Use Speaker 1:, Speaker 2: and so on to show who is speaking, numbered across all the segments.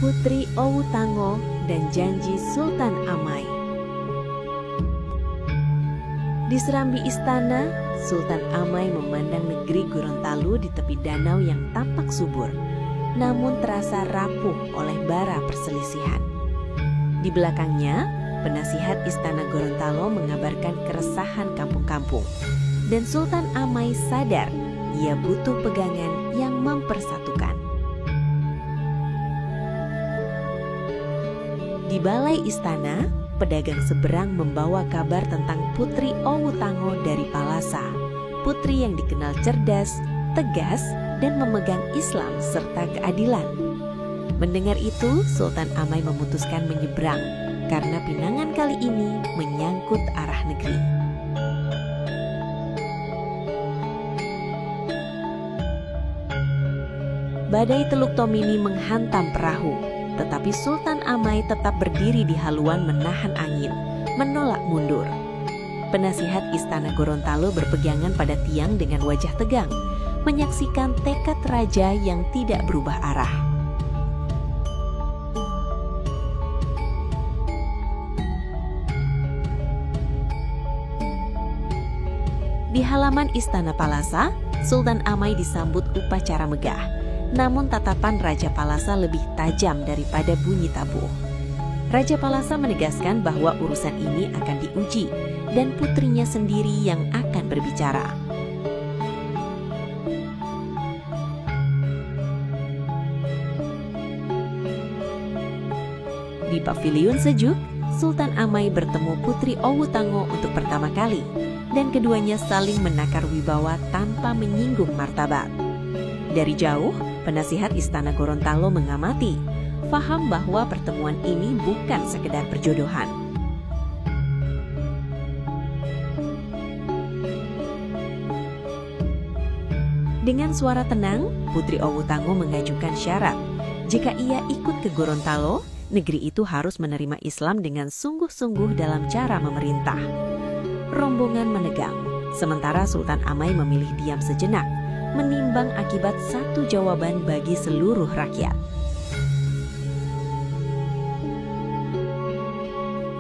Speaker 1: Putri Owu Tango dan janji Sultan Amai. Di serambi istana, Sultan Amai memandang negeri Gorontalo di tepi danau yang tampak subur, namun terasa rapuh oleh bara perselisihan. Di belakangnya, penasihat istana Gorontalo mengabarkan keresahan kampung-kampung, dan Sultan Amai sadar ia butuh pegangan yang mempersatukan. Di balai istana, pedagang seberang membawa kabar tentang Putri Owu Tango dari Palasa, putri yang dikenal cerdas, tegas, dan memegang Islam serta keadilan. Mendengar itu, Sultan Amai memutuskan menyeberang karena pinangan kali ini menyangkut arah negeri. Badai Teluk Tomini menghantam perahu, tetapi Sultan Amai tetap berdiri di haluan menahan angin, menolak mundur. Penasihat istana Gorontalo berpegangan pada tiang dengan wajah tegang, menyaksikan tekad raja yang tidak berubah arah. Di halaman istana Palasa, Sultan Amai disambut upacara megah. Namun tatapan Raja Palasa lebih tajam daripada bunyi tabuh. Raja Palasa menegaskan bahwa urusan ini akan diuji dan putrinya sendiri yang akan berbicara. Di paviliun sejuk, Sultan Amai bertemu Putri Owu Tango untuk pertama kali, dan keduanya saling menakar wibawa tanpa menyinggung martabat. Dari jauh, penasihat istana Gorontalo mengamati, paham bahwa pertemuan ini bukan sekedar perjodohan. Dengan suara tenang, Putri Owu Tango mengajukan syarat. Jika ia ikut ke Gorontalo, negeri itu harus menerima Islam dengan sungguh-sungguh dalam cara memerintah. Rombongan menegang, sementara Sultan Amai memilih diam sejenak, menimbang akibat satu jawaban bagi seluruh rakyat.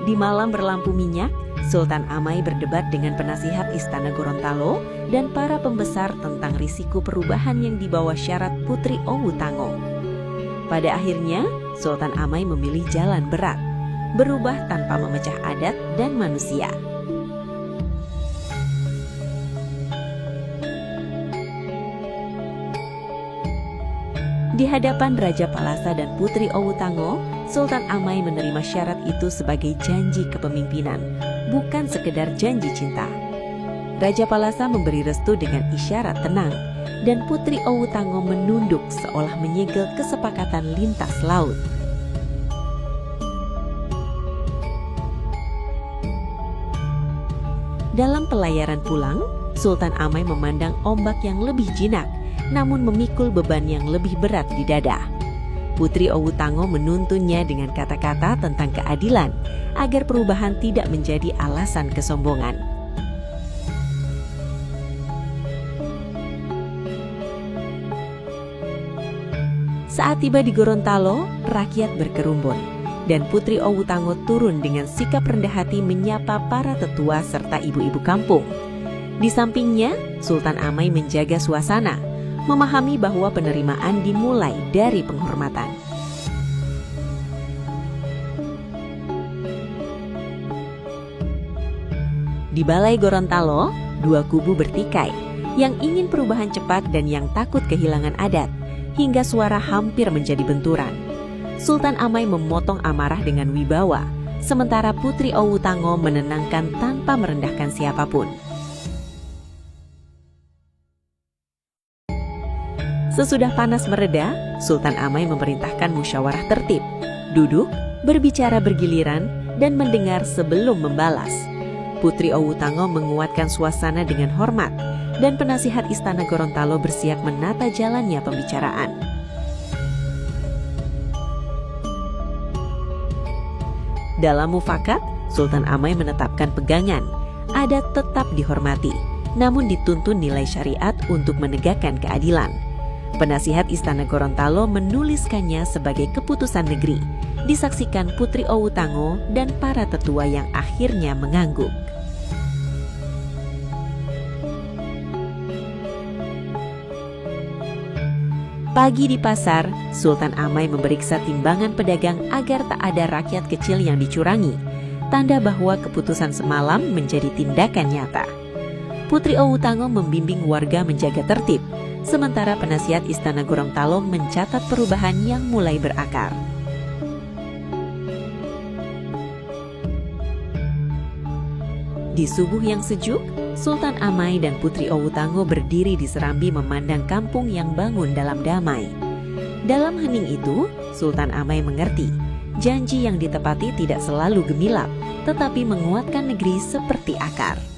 Speaker 1: Di malam berlampu minyak, Sultan Amai berdebat dengan penasihat istana Gorontalo dan para pembesar tentang risiko perubahan yang dibawa syarat Putri Owu Tango. Pada akhirnya, Sultan Amai memilih jalan berat, berubah tanpa memecah adat dan manusia. Di hadapan Raja Palasa dan Putri Owu Tango, Sultan Amai menerima syarat itu sebagai janji kepemimpinan, bukan sekedar janji cinta. Raja Palasa memberi restu dengan isyarat tenang, dan Putri Owu Tango menunduk seolah menyegel kesepakatan lintas laut. Dalam pelayaran pulang, Sultan Amai memandang ombak yang lebih jinak, namun memikul beban yang lebih berat di dada. Putri Owu Tango menuntunnya dengan kata-kata tentang keadilan, agar perubahan tidak menjadi alasan kesombongan. Saat tiba di Gorontalo, rakyat berkerumbun, dan Putri Owu Tango turun dengan sikap rendah hati menyapa para tetua serta ibu-ibu kampung. Di sampingnya, Sultan Amai menjaga suasana, memahami bahwa penerimaan dimulai dari penghormatan. Di Balai Gorontalo, dua kubu bertikai, yang ingin perubahan cepat dan yang takut kehilangan adat, hingga suara hampir menjadi benturan. Sultan Amai memotong amarah dengan wibawa, sementara Putri Owu Tango menenangkan tanpa merendahkan siapapun. Sesudah panas mereda, Sultan Amai memerintahkan musyawarah tertib, duduk, berbicara bergiliran, dan mendengar sebelum membalas. Putri Owu Tango menguatkan suasana dengan hormat, dan penasihat istana Gorontalo bersiap menata jalannya pembicaraan. Dalam mufakat, Sultan Amai menetapkan pegangan, adat tetap dihormati, namun dituntun nilai syariat untuk menegakkan keadilan. Penasihat Istana Gorontalo menuliskannya sebagai keputusan negeri, disaksikan Putri Owu Tango dan para tetua yang akhirnya mengangguk. Pagi di pasar, Sultan Amai memeriksa timbangan pedagang agar tak ada rakyat kecil yang dicurangi, tanda bahwa keputusan semalam menjadi tindakan nyata. Putri Owu Tango membimbing warga menjaga tertib, sementara penasihat Istana Gorontalo mencatat perubahan yang mulai berakar. Di subuh yang sejuk, Sultan Amai dan Putri Owu Tango berdiri di serambi memandang kampung yang bangun dalam damai. Dalam hening itu, Sultan Amai mengerti, janji yang ditepati tidak selalu gemilang, tetapi menguatkan negeri seperti akar.